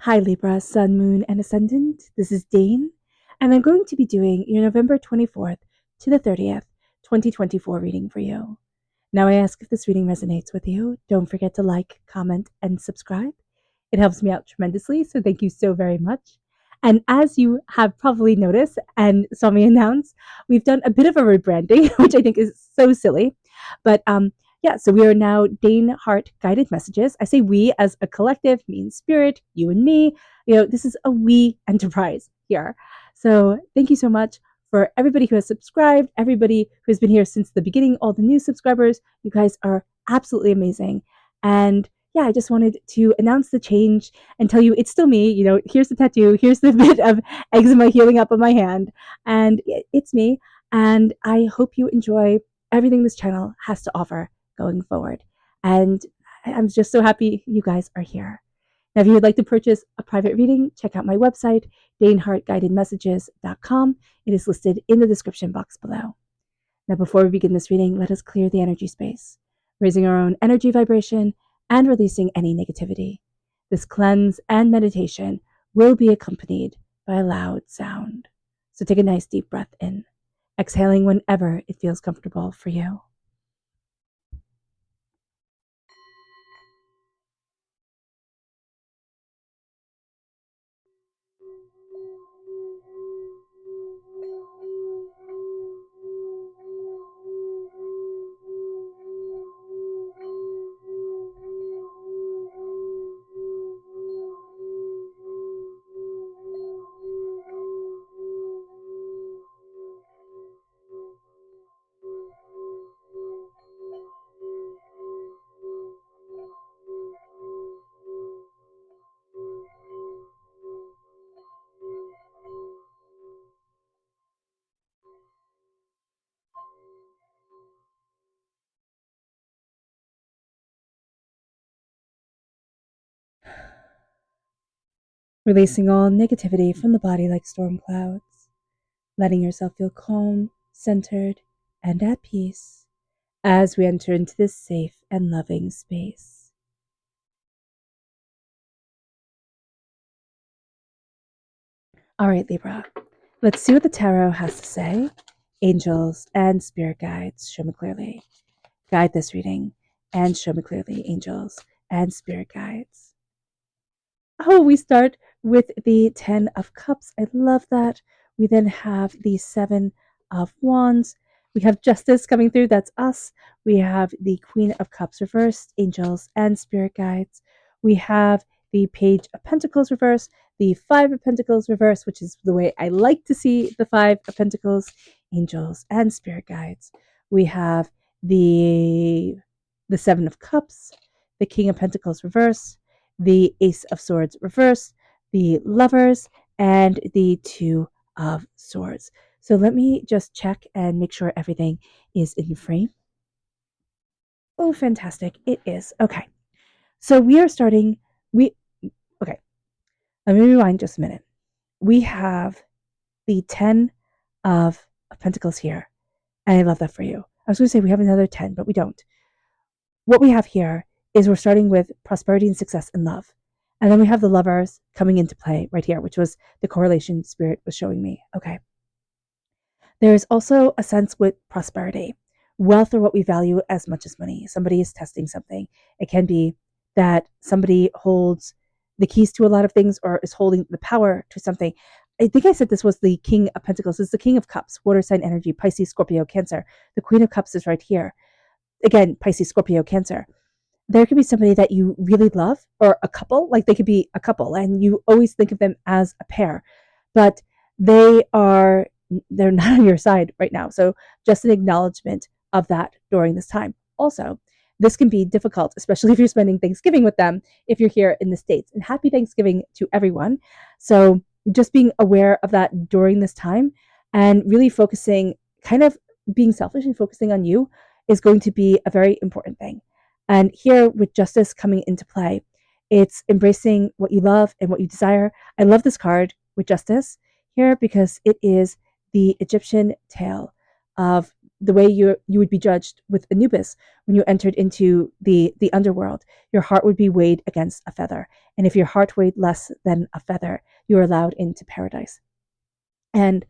Hi Libra, Sun, Moon, and Ascendant. This is Dane, and I'm going to be doing your November 24th to the 30th, 2024 reading for you. Now, I ask if this reading resonates with you. Don't forget to like, comment, and subscribe. It helps me out tremendously, so thank you so very much. And as you have probably noticed and saw me announce, we've done a bit of a rebranding, which I think is so silly. But yeah, so we are now Dane Hart guided messages. I say we as a collective, me and spirit, you and me. This is a we enterprise here. So thank you so much for everybody who has subscribed, everybody who has been here since the beginning, all the new subscribers. You guys are absolutely amazing. And yeah, I just wanted to announce the change and tell you it's still me. Here's the tattoo, here's the bit of eczema healing up on my hand, and it's me. And I hope you enjoy everything this channel has to offer going forward. And I'm just so happy you guys are here. Now, if you would like to purchase a private reading, check out my website, danehartguidedmessages.com. It is listed in the description box below. Now, before we begin this reading, let us clear the energy space, raising our own energy vibration and releasing any negativity. This cleanse and meditation will be accompanied by a loud sound. So take a nice deep breath in, exhaling whenever it feels comfortable for you. Releasing all negativity from the body like storm clouds, letting yourself feel calm, centered, and at peace as we enter into this safe and loving space. All right, Libra, let's see what the tarot has to say. Angels and spirit guides, show me clearly. Guide this reading and show me clearly, angels and spirit guides. Oh, we start with the 10 of Cups. I love that. We then have the 7 of Wands. We have Justice coming through. That's us. We have the Queen of Cups reversed, angels and spirit guides. We have the Page of Pentacles reversed, the 5 of Pentacles reversed, which is the way I like to see the 5 of Pentacles, angels and spirit guides. We have the 7 of Cups, the King of Pentacles reversed, the Ace of Swords reversed, the Lovers, and the 2 of Swords. So let me just check and make sure everything is in frame. Oh, fantastic. It is. Okay. So we are starting. Okay. Let me rewind just a minute. We have the 10 of Pentacles here. And I love that for you. I was going to say we have another 10, but we don't. What we have here is we're starting with prosperity and success and love. And then we have the Lovers coming into play right here, which was the correlation spirit was showing me. Okay. There is also a sense with prosperity. Wealth are what we value as much as money. Somebody is testing something. It can be that somebody holds the keys to a lot of things or is holding the power to something. I think I said this was the King of Pentacles. It's the King of Cups, water sign energy, Pisces, Scorpio, Cancer. The Queen of Cups is right here. Again, Pisces, Scorpio, Cancer. There could be somebody that you really love, or a couple, like they could be a couple and you always think of them as a pair, but they're not on your side right now. So just an acknowledgement of that during this time. Also, this can be difficult, especially if you're spending Thanksgiving with them, if you're here in the States. And happy Thanksgiving to everyone. So just being aware of that during this time and really focusing, kind of being selfish and focusing on you is going to be a very important thing. And here with Justice coming into play, it's embracing what you love and what you desire. I love this card with Justice here because it is the Egyptian tale of the way you would be judged with Anubis when you entered into the underworld. Your heart would be weighed against a feather, and if your heart weighed less than a feather, you were allowed into paradise. And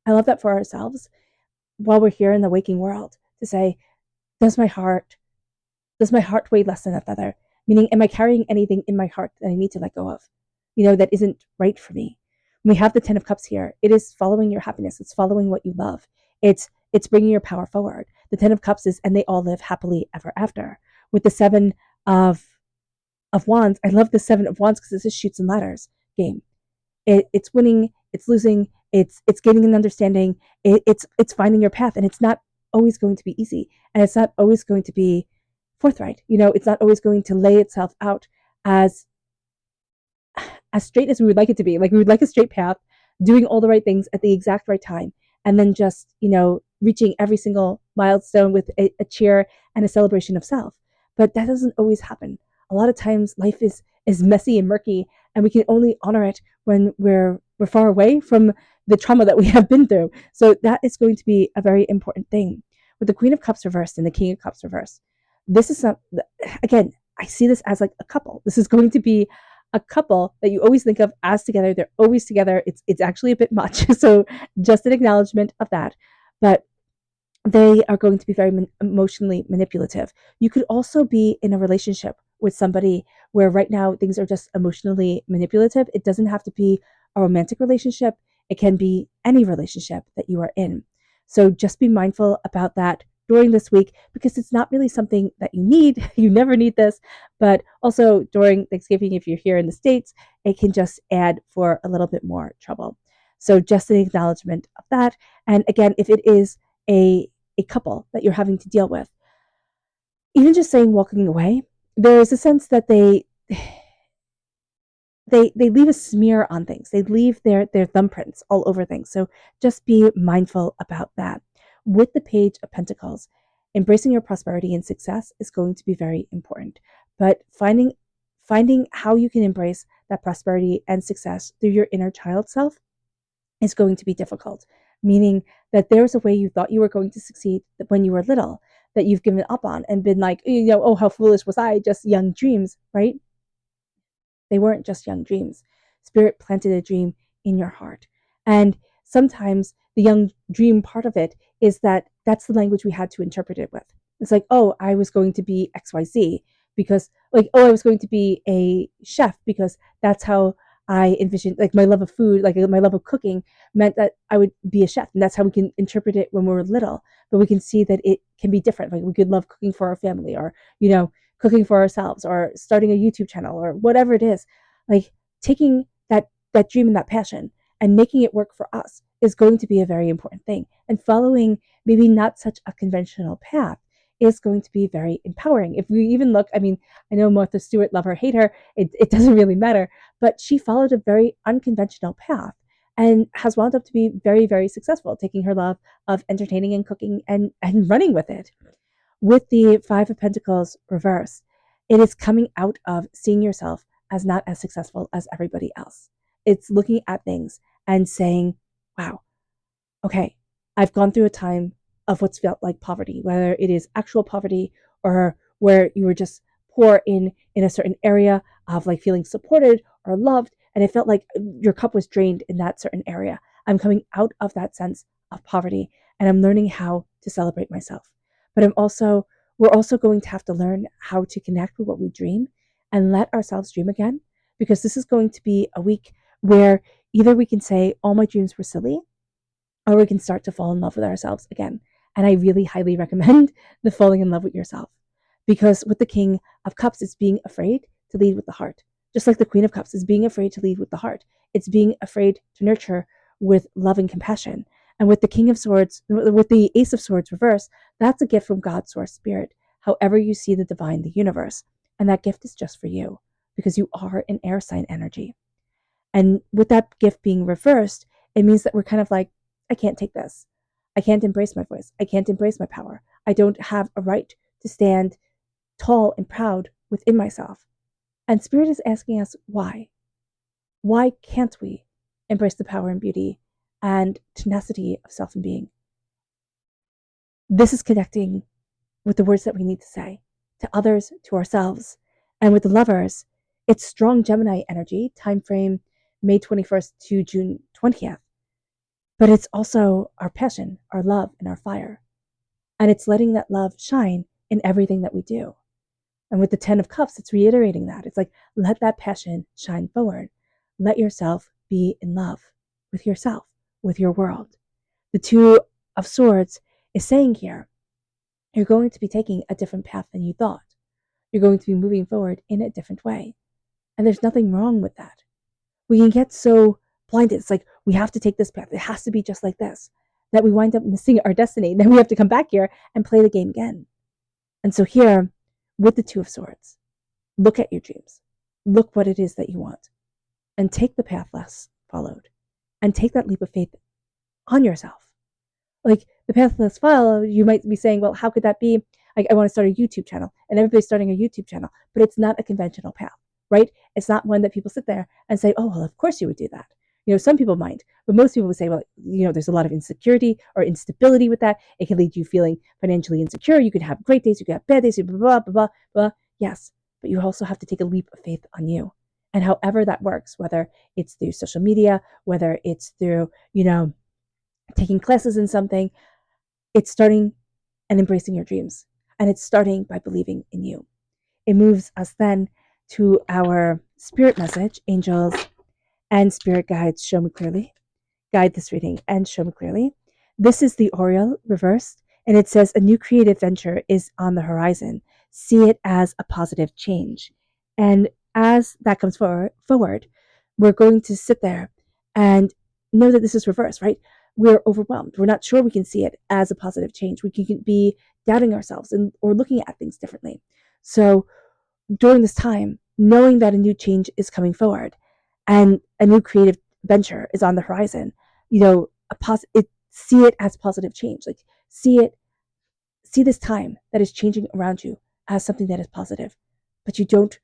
I love that for ourselves while we're here in the waking world to say, does my heart weigh less than a feather? Meaning, am I carrying anything in my heart that I need to let go of? That isn't right for me. When we have the 10 of Cups here, it is following your happiness. It's following what you love. It's bringing your power forward. The 10 of Cups is, and they all live happily ever after. With the 7 of Wands, I love the 7 of Wands because this is shoots and ladders game. It's winning, it's losing, it's gaining an understanding, it's finding your path, and it's not always going to be easy, and it's not always going to be forthright. It's not always going to lay itself out as straight as we would like it to be. Like, we would like a straight path, doing all the right things at the exact right time, and then just reaching every single milestone with a cheer and a celebration of self. But that doesn't always happen. A lot of times life is messy and murky, and we can only honor it when we're far away from the trauma that we have been through. So that is going to be a very important thing. With the Queen of Cups reversed and the King of Cups reversed, this is again, I see this as like a couple. This is going to be a couple that you always think of as together. They're always together. It's actually a bit much. So just an acknowledgement of that. But they are going to be very emotionally manipulative. You could also be in a relationship with somebody where right now things are just emotionally manipulative. It doesn't have to be a romantic relationship. It can be any relationship that you are in. So just be mindful about that during this week, because it's not really something that you need. You never need this. But also during Thanksgiving, if you're here in the States, it can just add for a little bit more trouble. So just an acknowledgement of that. And again, if it is a couple that you're having to deal with, even just saying walking away, there is a sense that they leave a smear on things. They leave their thumbprints all over things. So just be mindful about that. With the Page of Pentacles, embracing your prosperity and success is going to be very important. But finding how you can embrace that prosperity and success through your inner child self is going to be difficult. Meaning that there's a way you thought you were going to succeed when you were little that you've given up on and been like, oh, how foolish was I? Just young dreams, right? They weren't just young dreams. Spirit planted a dream in your heart. And sometimes the young dream part of it is that that's the language we had to interpret it with. It's like, oh, I was going to be XYZ because, like, oh, I was going to be a chef because that's how I envisioned, like, my love of food, like my love of cooking meant that I would be a chef. And that's how we can interpret it when we were little. But we can see that it can be different. Like, we could love cooking for our family, or, cooking for ourselves, or starting a YouTube channel, or whatever it is. Like, taking that dream and that passion and making it work for us is going to be a very important thing. And following maybe not such a conventional path is going to be very empowering. If we even look, I know Martha Stewart, love her, hate her, it doesn't really matter, but she followed a very unconventional path and has wound up to be very, very successful, taking her love of entertaining and cooking and running with it. With the Five of Pentacles reversed, it is coming out of seeing yourself as not as successful as everybody else. It's looking at things and saying, wow, okay, I've gone through a time of what's felt like poverty, whether it is actual poverty or where you were just poor in a certain area of like feeling supported or loved, and it felt like your cup was drained in that certain area. I'm coming out of that sense of poverty, and I'm learning how to celebrate myself. But we're also going to have to learn how to connect with what we dream and let ourselves dream again, because this is going to be a week where either we can say all my dreams were silly, or we can start to fall in love with ourselves again. And I really highly recommend the falling in love with yourself, because with the King of Cups, it's being afraid to lead with the heart. Just like the Queen of Cups is being afraid to lead with the heart. It's being afraid to nurture with love and compassion. And with the King of Swords, with the Ace of Swords reversed, that's a gift from God's source spirit, however you see the divine, the universe. And that gift is just for you, because you are an air sign energy. And with that gift being reversed, it means that we're kind of like, I can't take this. I can't embrace my voice. I can't embrace my power. I don't have a right to stand tall and proud within myself. And Spirit is asking us why. Why can't we embrace the power and beauty and tenacity of self and being? This is connecting with the words that we need to say to others, to ourselves. And with the lovers, it's strong Gemini energy, time frame May 21st to June 20th. But it's also our passion, our love, and our fire. And it's letting that love shine in everything that we do. And with the 10 of Cups, it's reiterating that. It's like, let that passion shine forward. Let yourself be in love with yourself, with your world. The Two of Swords is saying here, you're going to be taking a different path than you thought. You're going to be moving forward in a different way. And there's nothing wrong with that. We can get so blinded. It's like, we have to take this path. It has to be just like this, that we wind up missing our destiny. And then we have to come back here and play the game again. And so here, with the Two of Swords, look at your dreams. Look what it is that you want. And take the path less followed. And take that leap of faith on yourself. Like the path less followed, you might be saying, well, how could that be? I want to start a YouTube channel. And everybody's starting a YouTube channel. But it's not a conventional path, right? It's not one that people sit there and say, oh, well, of course you would do that. Some people might, but most people would say, well, there's a lot of insecurity or instability with that. It can lead you feeling financially insecure. You could have great days, you could have bad days, blah, blah, blah, blah, blah. Yes, but you also have to take a leap of faith on you. And however that works, whether it's through social media, whether it's through, taking classes in something, it's starting and embracing your dreams. And it's starting by believing in you. It moves us then to our spirit message, angels and spirit guides, show me clearly. Guide this reading and show me clearly. This is the Oriole reversed, and it says a new creative venture is on the horizon. See it as a positive change. And as that comes forward, we're going to sit there and know that this is reversed, right? We're overwhelmed. We're not sure we can see it as a positive change. We can be doubting ourselves or looking at things differently. So during this time, knowing that a new change is coming forward and a new creative venture is on the horizon, see it as positive change. Like see this time that is changing around you as something that is positive, but you don't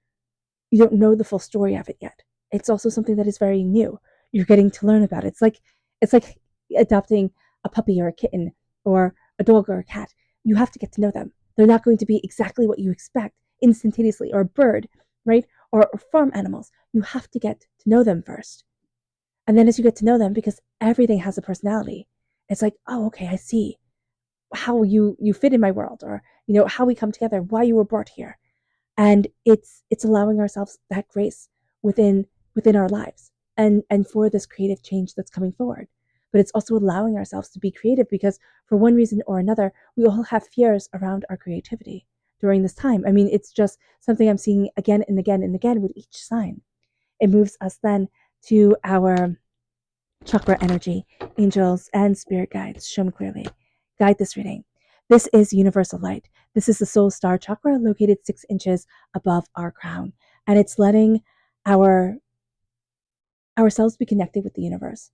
know the full story of it yet. It's also something that is very new. You're getting to learn about it. It's like adopting a puppy or a kitten or a dog or a cat. You have to get to know them. They're not going to be exactly what you expect instantaneously, or a bird, right? Or farm animals. You have to get to know them first. And then as you get to know them, because everything has a personality, it's like, oh, okay, I see how you fit in my world, or how we come together, why you were brought here. And it's allowing ourselves that grace within our lives and for this creative change that's coming forward. But it's also allowing ourselves to be creative, because for one reason or another, we all have fears around our creativity during this time. I mean, it's just something I'm seeing again and again and again with each sign. It moves us then to our chakra energy, angels and spirit guides. Show me clearly. Guide this reading. This is universal light. This is the soul star chakra located 6 inches above our crown. And it's letting ourselves be connected with the universe.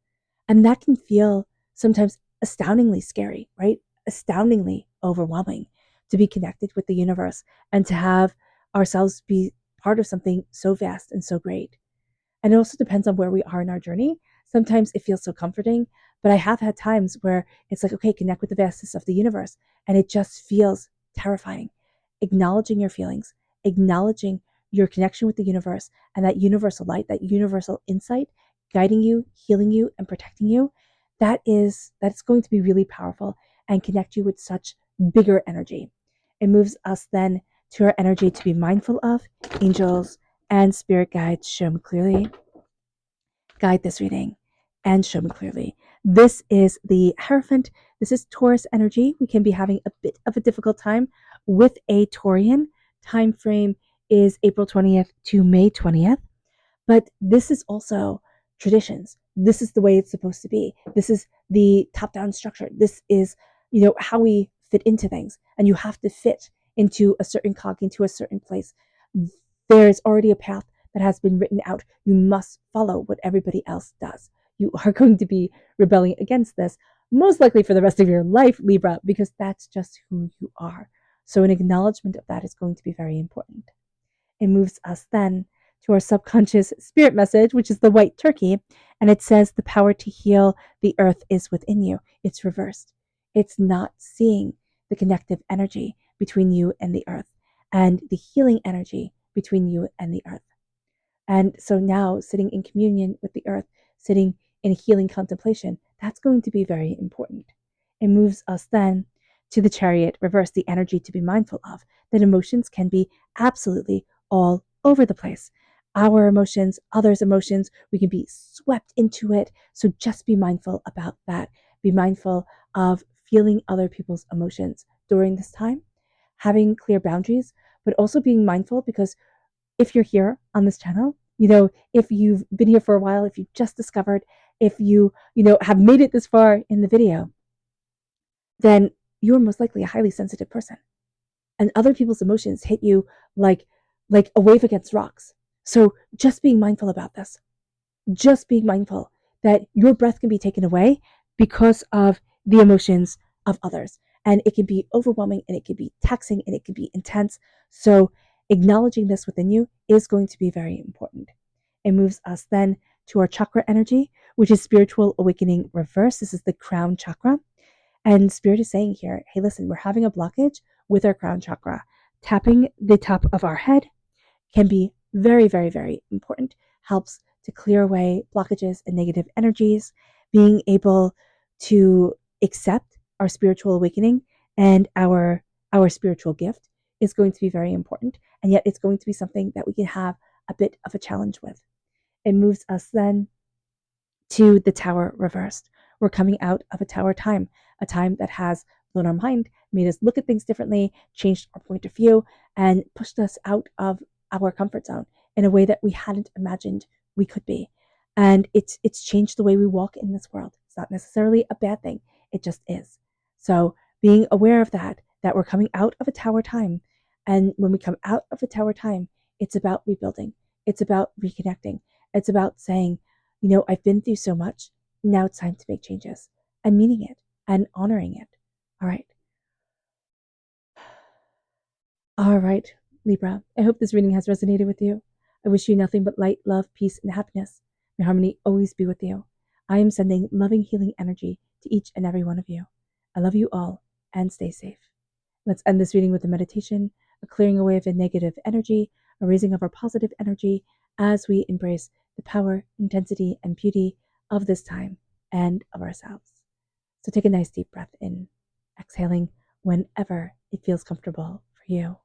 And that can feel sometimes astoundingly scary, right? Astoundingly overwhelming to be connected with the universe and to have ourselves be part of something so vast and so great. And it also depends on where we are in our journey. Sometimes it feels so comforting, but I have had times where it's like, okay, connect with the vastness of the universe. And it just feels terrifying. Acknowledging your feelings, acknowledging your connection with the universe and that universal light, that universal insight, guiding you, healing you, and protecting you, that's going to be really powerful and connect you with such bigger energy. It moves us then to our energy to be mindful of, angels and spirit guides. Show me clearly. Guide this reading and show me clearly. This is the Hierophant. This is Taurus energy. We can be having a bit of a difficult time with a Taurian. Time frame is April 20th to May 20th. But this is also traditions. This is the way it's supposed to be. This is the top-down structure. This is, how we fit into things. And you have to fit into a certain cog, into a certain place. There's already a path that has been written out. You must follow what everybody else does. You are going to be rebelling against this, most likely for the rest of your life, Libra, because that's just who you are. So an acknowledgement of that is going to be very important. It moves us then to our subconscious spirit message, which is the white turkey. And it says the power to heal the earth is within you. It's reversed. It's not seeing the connective energy between you and the earth and the healing energy between you and the earth. And so now, sitting in communion with the earth, sitting in healing contemplation, that's going to be very important. It moves us then to the chariot reverse, the energy to be mindful of, that emotions can be absolutely all over the place. Our emotions, others' emotions, we can be swept into it. So just be mindful about that. Be mindful of feeling other people's emotions during this time, having clear boundaries, but also being mindful because if you're here on this channel, if you've been here for a while, if you've just discovered, if you have made it this far in the video, then you're most likely a highly sensitive person. And other people's emotions hit you like a wave against rocks. So just being mindful about this, just being mindful that your breath can be taken away because of the emotions of others. And it can be overwhelming and it can be taxing and it can be intense. So acknowledging this within you is going to be very important. It moves us then to our chakra energy, which is spiritual awakening reverse. This is the crown chakra. And Spirit is saying here, hey, listen, we're having a blockage with our crown chakra. Tapping the top of our head can be very, very, very important. Helps to clear away blockages and negative energies. Being able to accept our spiritual awakening and our spiritual gift is going to be very important. And yet it's going to be something that we can have a bit of a challenge with. It moves us then to the tower reversed. We're coming out of a tower time, a time that has blown our mind, made us look at things differently, changed our point of view, and pushed us out of our comfort zone in a way that we hadn't imagined we could be. And it's changed the way we walk in this world. It's not necessarily a bad thing. It just is. So being aware of that we're coming out of a tower time. And when we come out of a tower time, it's about rebuilding. It's about reconnecting. It's about saying, I've been through so much. Now it's time to make changes and meaning it and honoring it. All right. All right, Libra. I hope this reading has resonated with you. I wish you nothing but light, love, peace, and happiness. May harmony always be with you. I am sending loving, healing energy to each and every one of you. I love you all and stay safe. Let's end this reading with a meditation, a clearing away of a negative energy, a raising of our positive energy as we embrace the power, intensity, and beauty of this time and of ourselves. So take a nice deep breath in, exhaling whenever it feels comfortable for you.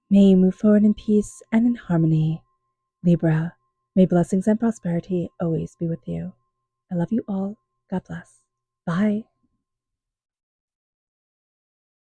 May you move forward in peace and in harmony. Libra, may blessings and prosperity always be with you. I love you all. God bless. Bye.